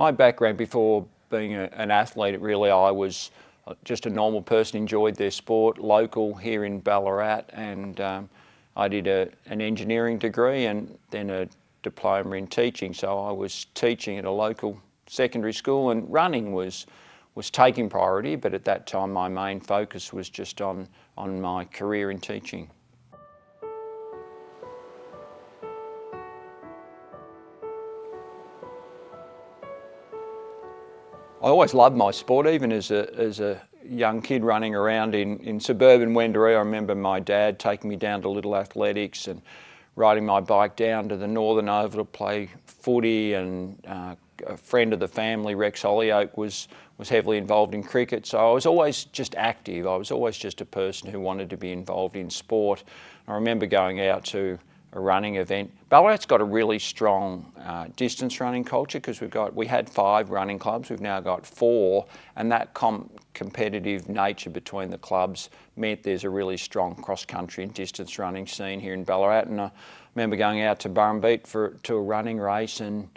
My background before being an athlete, really, I was just a normal person, enjoyed their sport, local here in Ballarat, and I did an engineering degree and then a diploma in teaching. So I was teaching at a local secondary school, and running was taking priority, but at that time my main focus was just on my career in teaching. I always loved my sport, even as a young kid running around in suburban Wendouree. I remember my dad taking me down to Little Athletics and riding my bike down to the Northern Oval to play footy, and a friend of the family, Rex Hollyoake, was heavily involved in cricket. So I was always just active. I was always just a person who wanted to be involved in sport. I remember going out to a running event. Ballarat's got a really strong distance running culture because we had 5 running clubs, we've now got 4, and that competitive nature between the clubs meant there's a really strong cross-country and distance running scene here in Ballarat. And I remember going out to Burrumbeet to a running race, and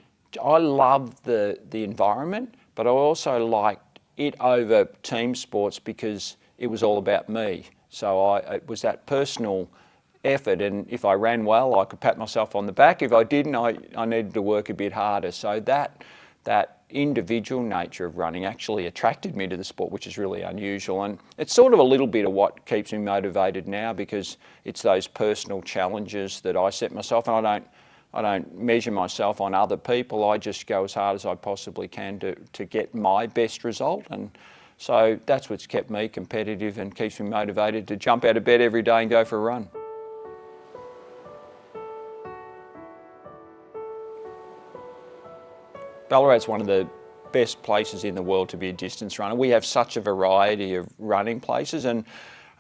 I loved the environment, but I also liked it over team sports because it was all about me. So it was that personal effort, and if I ran well, I could pat myself on the back. If I didn't, I needed to work a bit harder. So that individual nature of running actually attracted me to the sport, which is really unusual. And it's sort of a little bit of what keeps me motivated now, because it's those personal challenges that I set myself, and I don't measure myself on other people. I just go as hard as I possibly can to get my best result. And so that's what's kept me competitive and keeps me motivated to jump out of bed every day and go for a run. Ballarat's one of the best places in the world to be a distance runner. We have such a variety of running places, and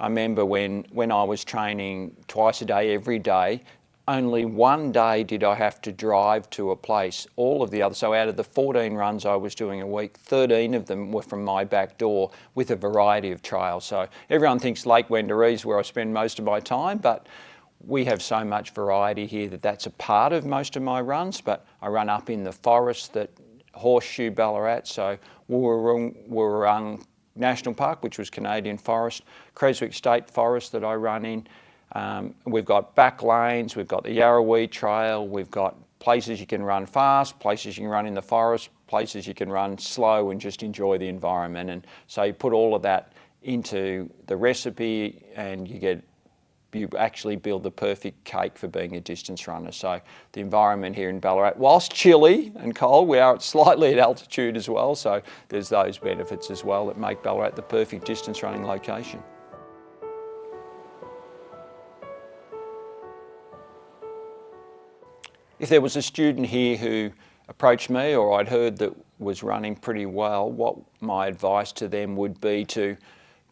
I remember when I was training twice a day, every day, only one day did I have to drive to a place. All of the others, so out of the 14 runs I was doing a week, 13 of them were from my back door with a variety of trails. So everyone thinks Lake Wendouree is where I spend most of my time, but we have so much variety here that's a part of most of my runs. But I run up in the forest that horseshoe Ballarat, so Woorong National Park, which was Canadian forest, Creswick State Forest that I run in. We've got back lanes, we've got the Yarrawee Trail, we've got places you can run fast, places you can run in the forest, places you can run slow and just enjoy the environment. And so you put all of that into the recipe and you actually build the perfect cake for being a distance runner. So the environment here in Ballarat, whilst chilly and cold, we are slightly at altitude as well, so there's those benefits as well that make Ballarat the perfect distance running location. If there was a student here who approached me, or I'd heard that was running pretty well, what my advice to them would be to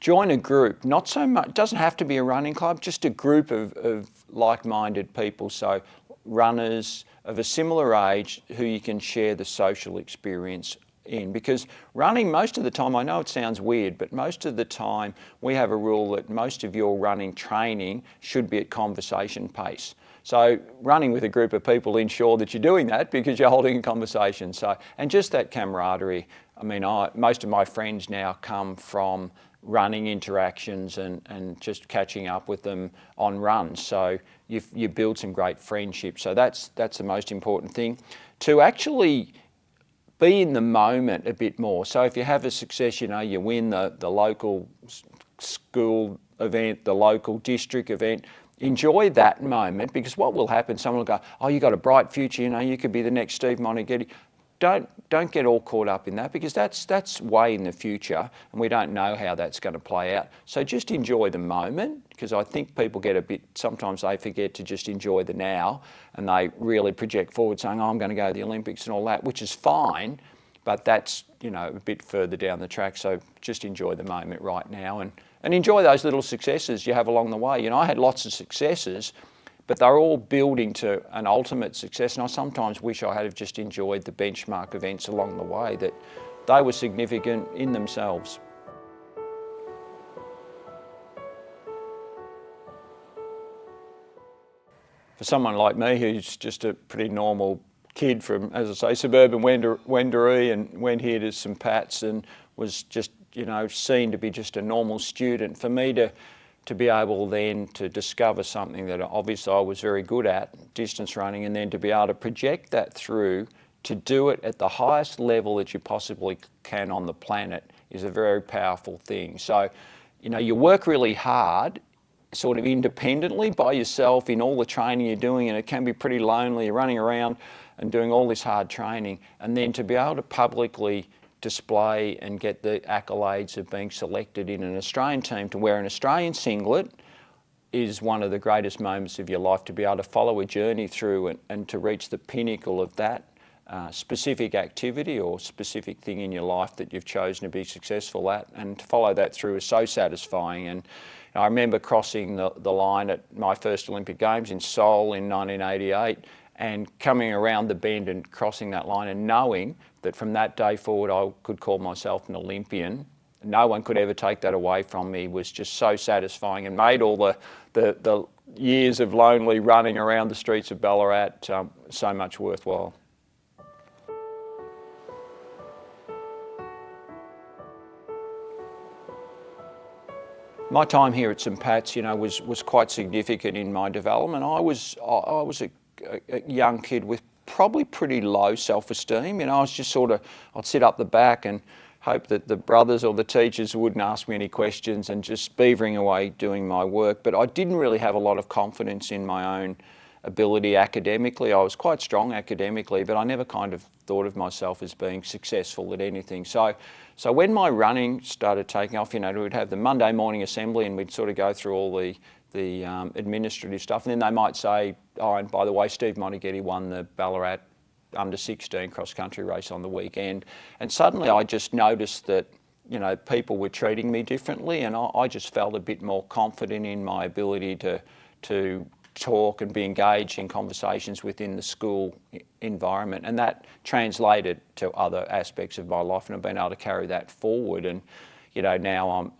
join a group. Not so much, it doesn't have to be a running club, just a group of like-minded people. So runners of a similar age who you can share the social experience in. Because running, most of the time, I know it sounds weird, but most of the time we have a rule that most of your running training should be at conversation pace. So running with a group of people ensure that you're doing that because you're holding a conversation. So, and just that camaraderie. I mean, most of my friends now come from running interactions and just catching up with them on runs. So you build some great friendships. So that's the most important thing. To actually be in the moment a bit more. So if you have a success, you win the local school event, the local district event, enjoy that moment, because what will happen, someone will go, oh, you got a bright future, you could be the next Steve Moneghetti. Don't get all caught up in that, because that's way in the future and we don't know how that's going to play out. So just enjoy the moment, because I think people sometimes they forget to just enjoy the now and they really project forward saying, oh, I'm going to go to the Olympics and all that, which is fine, but that's a bit further down the track. So just enjoy the moment right now and enjoy those little successes you have along the way. I had lots of successes, but they're all building to an ultimate success. And I sometimes wish I had just enjoyed the benchmark events along the way, that they were significant in themselves. For someone like me who's just a pretty normal kid from, as I say, suburban Wendouree, and went here to St Pat's and was just, seen to be just a normal student. For me to be able then to discover something that obviously I was very good at, distance running, and then to be able to project that through to do it at the highest level that you possibly can on the planet is a very powerful thing. So, you work really hard sort of independently by yourself in all the training you're doing, and it can be pretty lonely. You're running around and doing all this hard training, and then to be able to publicly display and get the accolades of being selected in an Australian team to wear an Australian singlet is one of the greatest moments of your life, to be able to follow a journey through and to reach the pinnacle of that specific activity or specific thing in your life that you've chosen to be successful at, and to follow that through is so satisfying. And I remember crossing the line at my first Olympic Games in Seoul in 1988 and coming around the bend and crossing that line and knowing that from that day forward I could call myself an Olympian. No one could ever take that away from me, was just so satisfying and made all the years of lonely running around the streets of Ballarat so much worthwhile. My time here at St Pat's, was quite significant in my development. I was a young kid with probably pretty low self-esteem. I was just I'd sit up the back and hope that the brothers or the teachers wouldn't ask me any questions and just beavering away doing my work. But I didn't really have a lot of confidence in my own ability academically. I was quite strong academically, but I never kind of thought of myself as being successful at anything. So when my running started taking off, we'd have the Monday morning assembly and we'd sort of go through all the administrative stuff, and then they might say, oh, and by the way, Steve Moneghetti won the Ballarat under 16 cross-country race on the weekend. And suddenly I just noticed that people were treating me differently, and I just felt a bit more confident in my ability to talk and be engaged in conversations within the school environment, and that translated to other aspects of my life, and I've been able to carry that forward. And now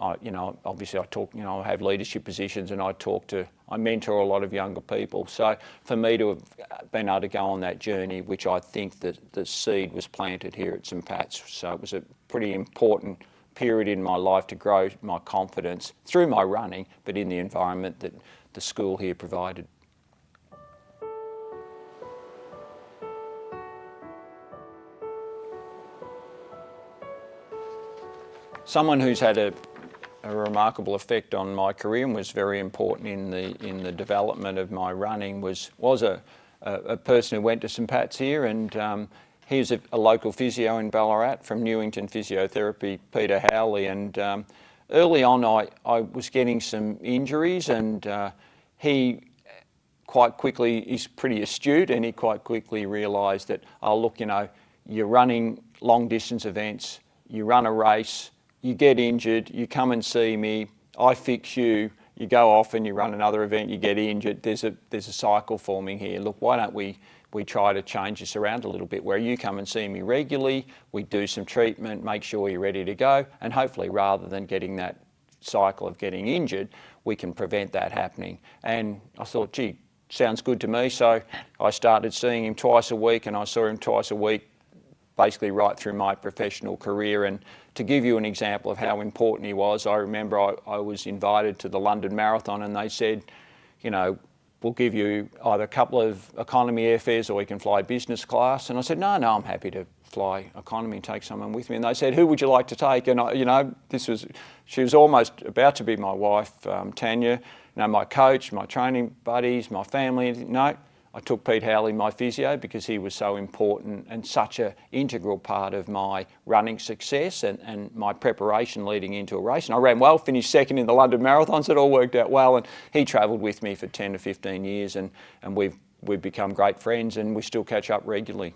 obviously I talk, I have leadership positions, and I mentor a lot of younger people. So for me to have been able to go on that journey, which I think that the seed was planted here at St Pat's, so it was a pretty important period in my life to grow my confidence through my running, but in the environment that the school here provided. Someone who's had a remarkable effect on my career and was very important in the development of my running was a person who went to St Pat's here, and he was a local physio in Ballarat from Newington Physiotherapy, Peter Howley, and early on I was getting some injuries, and he quite quickly, he's pretty astute, and he quite quickly realised that, oh look, you're running long distance events, you run a race, you get injured, you come and see me, I fix you, you go off and you run another event, you get injured, there's a cycle forming here. Look, why don't we try to change this around a little bit, where you come and see me regularly, we do some treatment, make sure you're ready to go, and hopefully rather than getting that cycle of getting injured, we can prevent that happening. And I thought, gee, sounds good to me. So I started seeing him twice a week, and I saw him twice a week basically right through my professional career. And to give you an example of how important he was, I remember I was invited to the London Marathon, and they said, we'll give you either a couple of economy airfares or you can fly business class. And I said, no, I'm happy to fly economy and take someone with me. And they said, who would you like to take? And she was almost about to be my wife, Tanya, my coach, my training buddies, my family. No, I took Pete Howley, my physio, because he was so important and such an integral part of my running success and my preparation leading into a race. And I ran well, finished second in the London Marathon, so it all worked out well. And he travelled with me for 10 to 15 years, and we've become great friends, and we still catch up regularly.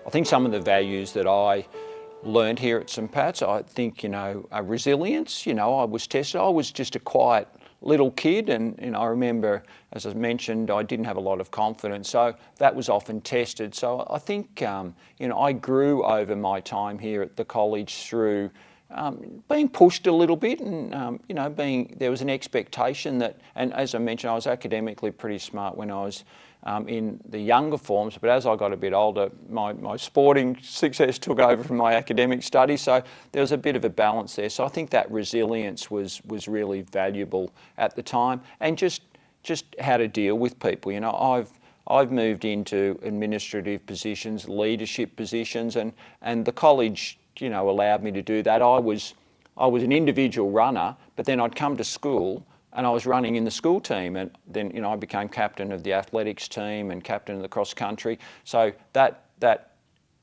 I think some of the values that I learned here at St Pat's, I think, resilience. I was tested. I was just a quiet little kid, and I remember, as I mentioned, I didn't have a lot of confidence, so that was often tested. So I think I grew over my time here at the college through being pushed a little bit, and there was an expectation that, and as I mentioned, I was academically pretty smart when I was in the younger forms, but as I got a bit older, my sporting success took over from my academic studies, so there was a bit of a balance there. So I think that resilience was really valuable at the time, and just how to deal with people. I've moved into administrative positions, leadership positions, and the college, allowed me to do that. I was an individual runner, but then I'd come to school and I was running in the school team, and then I became captain of the athletics team and captain of the cross country. So that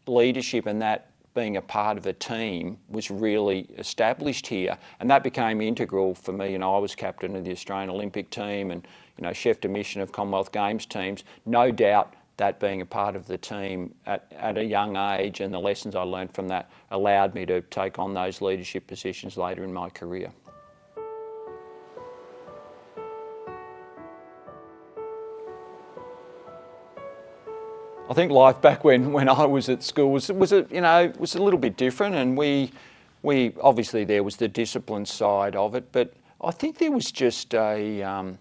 leadership and that being a part of a team was really established here, and that became integral for me. I was captain of the Australian Olympic team and chef de mission of Commonwealth Games teams. No doubt that being a part of the team at a young age and the lessons I learned from that allowed me to take on those leadership positions later in my career. I think life back when I was at school was a little bit different, and we obviously there was the discipline side of it, but I think there was just the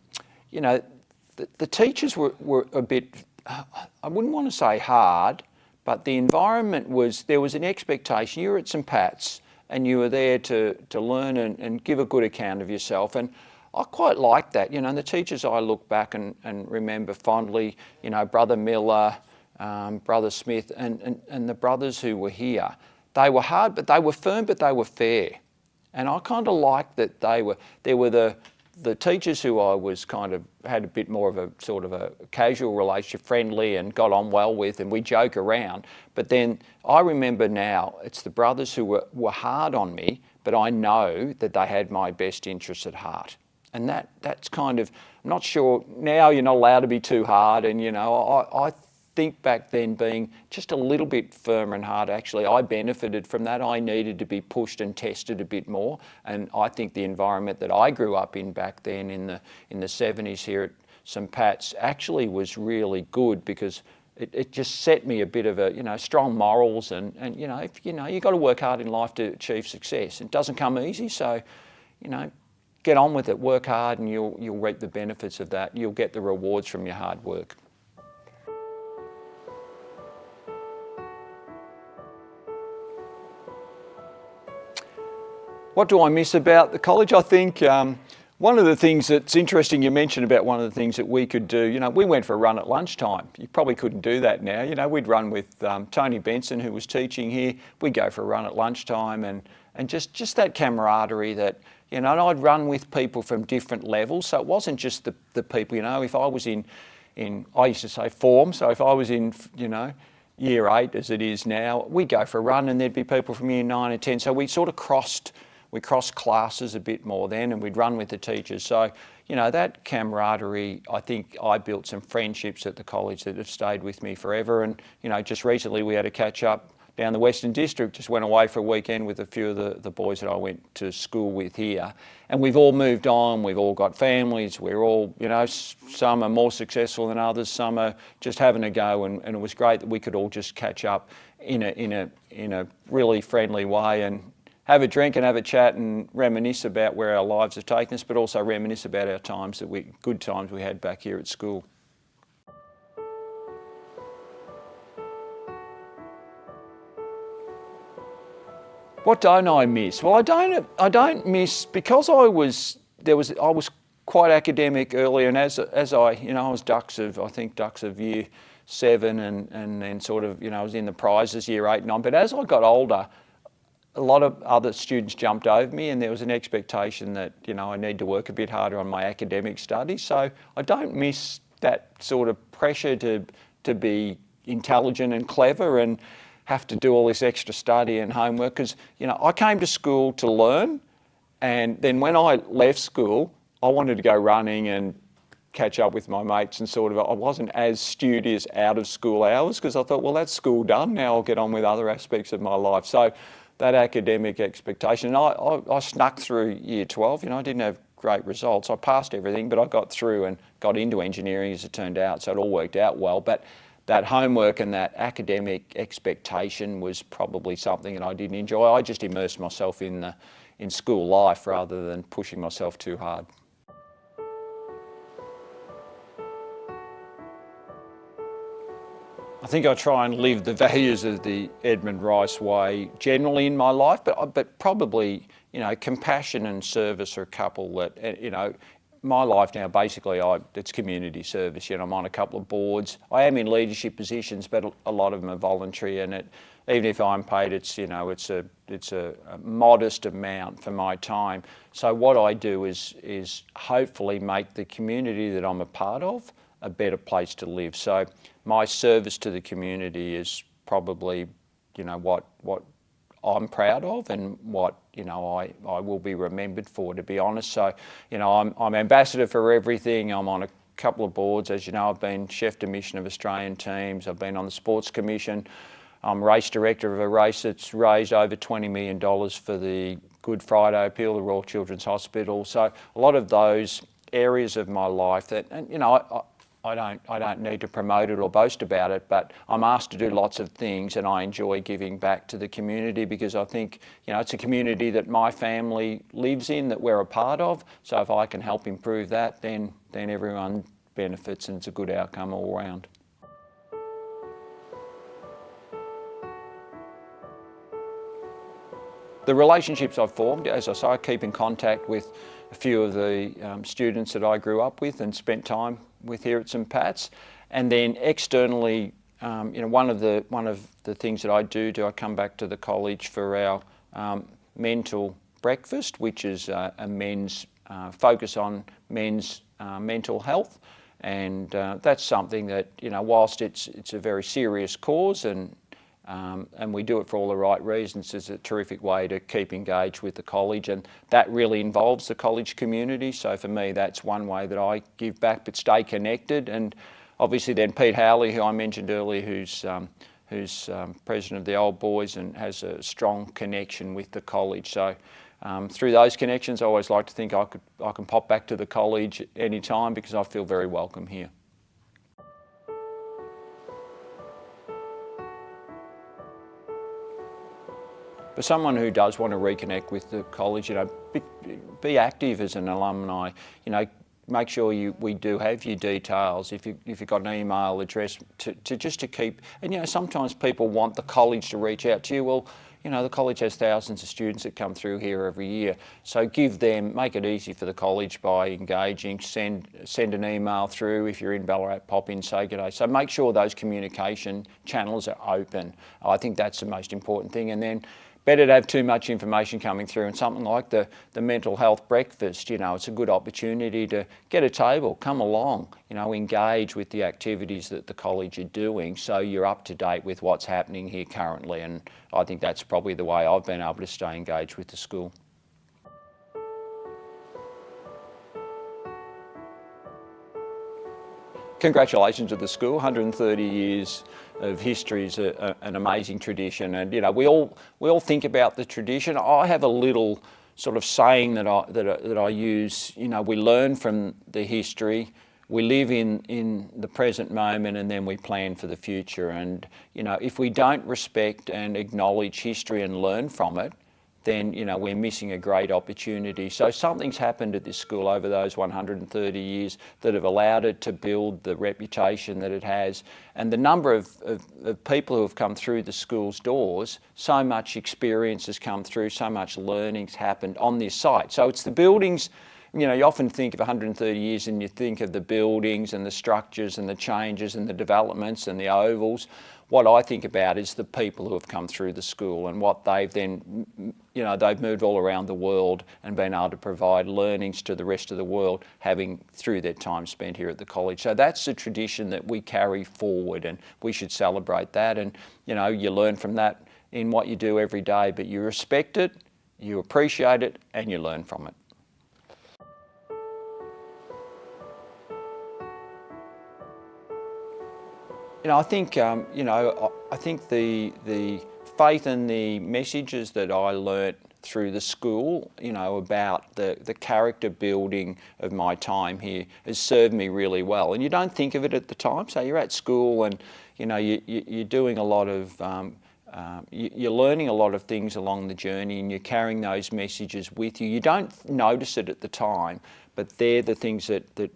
teachers were a bit, I wouldn't want to say hard, but the environment there was an expectation. You were at St Pat's and you were there to learn and give a good account of yourself, and I quite liked that. The teachers I look back and remember fondly, Brother Miller, Brother Smith and the brothers who were here, they were hard, but they were firm, but they were fair. And I kind of liked that there were the teachers who I was had a bit more of a sort of a casual relationship, friendly and got on well with, and we joke around. But then I remember now, it's the brothers who were hard on me, but I know that they had my best interests at heart. And that's I'm not sure, now you're not allowed to be too hard, and I think back then being just a little bit firmer and hard, actually, I benefited from that. I needed to be pushed and tested a bit more, and I think the environment that I grew up in back then in the 70s here at St Pat's actually was really good, because it just set me a bit of a strong morals, and you've got to work hard in life to achieve success. It doesn't come easy, so get on with it, work hard, and you'll reap the benefits of that. You'll get the rewards from your hard work. What do I miss about the college? I think one of the things that's interesting, you mentioned about one of the things that we could do, we went for a run at lunchtime. You probably couldn't do that now. We'd run with Tony Benson, who was teaching here. We'd go for a run at lunchtime, and just that camaraderie that, and I'd run with people from different levels. So it wasn't just the people, if I was in I used to say form, so if I was in, year 8 as it is now, we'd go for a run and there'd be people from year 9 and 10. So we sort of crossed classes a bit more then, and we'd run with the teachers. So, that camaraderie, I think I built some friendships at the college that have stayed with me forever. And, just recently we had a catch up down the Western District, just went away for a weekend with a few of the boys that I went to school with here. And we've all moved on, we've all got families, we're all, some are more successful than others, some are just having a go, and it was great that we could all just catch up in a really friendly way and have a drink and have a chat and reminisce about where our lives have taken us, but also reminisce about our good times we had back here at school. What don't I miss? Well, I don't miss, because I was quite academic early, and as I was Dux of year 7, and then sort of I was in the prizes year 8 and 9. But as I got older, a lot of other students jumped over me, and there was an expectation that I need to work a bit harder on my academic studies. So I don't miss that sort of pressure to be intelligent and clever and have to do all this extra study and homework, because I came to school to learn, and then when I left school, I wanted to go running and catch up with my mates, and I wasn't as studious out of school hours, because I thought, well, that's school done, now I'll get on with other aspects of my life. So that academic expectation, I snuck through year 12. I didn't have great results. I passed everything, but I got through and got into engineering, as it turned out, so it all worked out well. But that homework and that academic expectation was probably something that I didn't enjoy. I just immersed myself in school life rather than pushing myself too hard. I think I try and live the values of the Edmund Rice way generally in my life, but probably, compassion and service are a couple that, my life now basically it's community service. I'm on a couple of boards. I am in leadership positions, but a lot of them are voluntary, and even if I'm paid, it's a modest amount for my time. So what I do is hopefully make the community that I'm a part of a better place to live. So my service to the community is probably, what I'm proud of and what, I will be remembered for, to be honest. So, I'm ambassador for everything. I'm on a couple of boards. As you know, I've been chef de mission of Australian teams. I've been on the Sports Commission. I'm race director of a race that's raised over $20 million for the Good Friday Appeal, the Royal Children's Hospital. So a lot of those areas of my life that, and I don't need to promote it or boast about it, but I'm asked to do lots of things, and I enjoy giving back to the community because I think, it's a community that my family lives in, that we're a part of. So if I can help improve that, then everyone benefits, and it's a good outcome all around. The relationships I've formed, as I say, I keep in contact with a few of the students that I grew up with and spent time with here at St Pat's. And then externally, one of the things that I do, I come back to the college for our mental breakfast, which is a men's focus on men's mental health. And that's something that, whilst it's a very serious cause and we do it for all the right reasons, it's a terrific way to keep engaged with the college, and that really involves the college community. So for me, that's one way that I give back but stay connected. And obviously then Pete Howley, who I mentioned earlier, who's president of the Old Boys and has a strong connection with the college. So through those connections, I always like to think I can pop back to the college anytime because I feel very welcome here. For someone who does want to reconnect with the college, be active as an alumni. Make sure we do have your details. If you've got an email address, to keep. And sometimes people want the college to reach out to you. Well, the college has thousands of students that come through here every year. So make it easy for the college by engaging. Send an email through. If you're in Ballarat, pop in, say good day. So make sure those communication channels are open. I think that's the most important thing. And then, better to have too much information coming through, and something like the mental health breakfast, it's a good opportunity to get a table, come along, engage with the activities that the college are doing so you're up to date with what's happening here currently. And I think that's probably the way I've been able to stay engaged with the school. Congratulations to the school. 130 years of history is an amazing tradition, and we all think about the tradition. I have a little sort of saying that I use. We learn from the history, we live in the present moment, and then we plan for the future. And if we don't respect and acknowledge history and learn from it, then we're missing a great opportunity. So something's happened at this school over those 130 years that have allowed it to build the reputation that it has. And the number of people who have come through the school's doors, so much experience has come through, so much learning's happened on this site. So it's the buildings. You often think of 130 years and you think of the buildings and the structures and the changes and the developments and the ovals. What I think about is the people who have come through the school and what they've then, they've moved all around the world and been able to provide learnings to the rest of the world, having through their time spent here at the college. So that's the tradition that we carry forward, and we should celebrate that. And, you learn from that in what you do every day, but you respect it, you appreciate it, and you learn from it. I think the faith and the messages that I learnt through the school, you know, about the character building of my time here has served me really well. And you don't think of it at the time. So you're at school and, you know, you're doing a lot of, you're learning a lot of things along the journey and you're carrying those messages with you. You don't notice it at the time, but they're the things that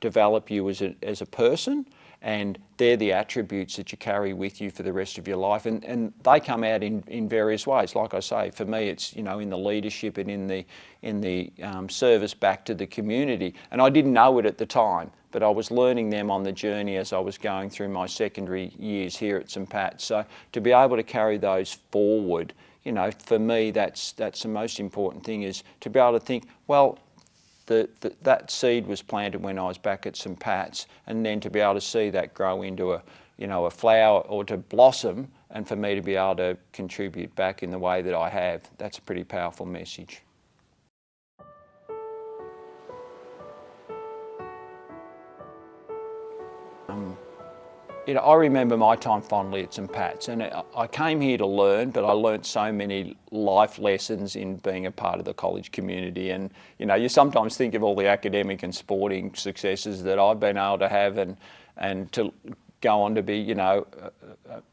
develop you as a person, and they're the attributes that you carry with you for the rest of your life, and they come out in various ways. Like I say, for me it's, you know, in the leadership and in the service back to the community, and I didn't know it at the time, but I was learning them on the journey as I was going through my secondary years here at St Pat's. So to be able to carry those forward, you know, for me that's the most important thing, is to be able to think, well, that seed was planted when I was back at St Pat's, and then to be able to see that grow into a, you know, a flower, or to blossom, and for me to be able to contribute back in the way that I have, that's a pretty powerful message. You know, I remember my time fondly at St Pat's, and I came here to learn, but I learnt so many life lessons in being a part of the college community. And you know, you sometimes think of all the academic and sporting successes that I've been able to have, and to go on to be, you know,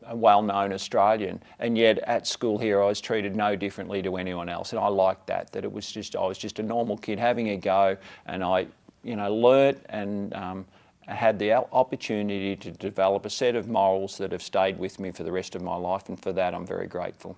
a well-known Australian. And yet at school here I was treated no differently to anyone else, and I liked that I was just a normal kid having a go, and I, you know, learnt and had the opportunity to develop a set of morals that have stayed with me for the rest of my life, and for that I'm very grateful.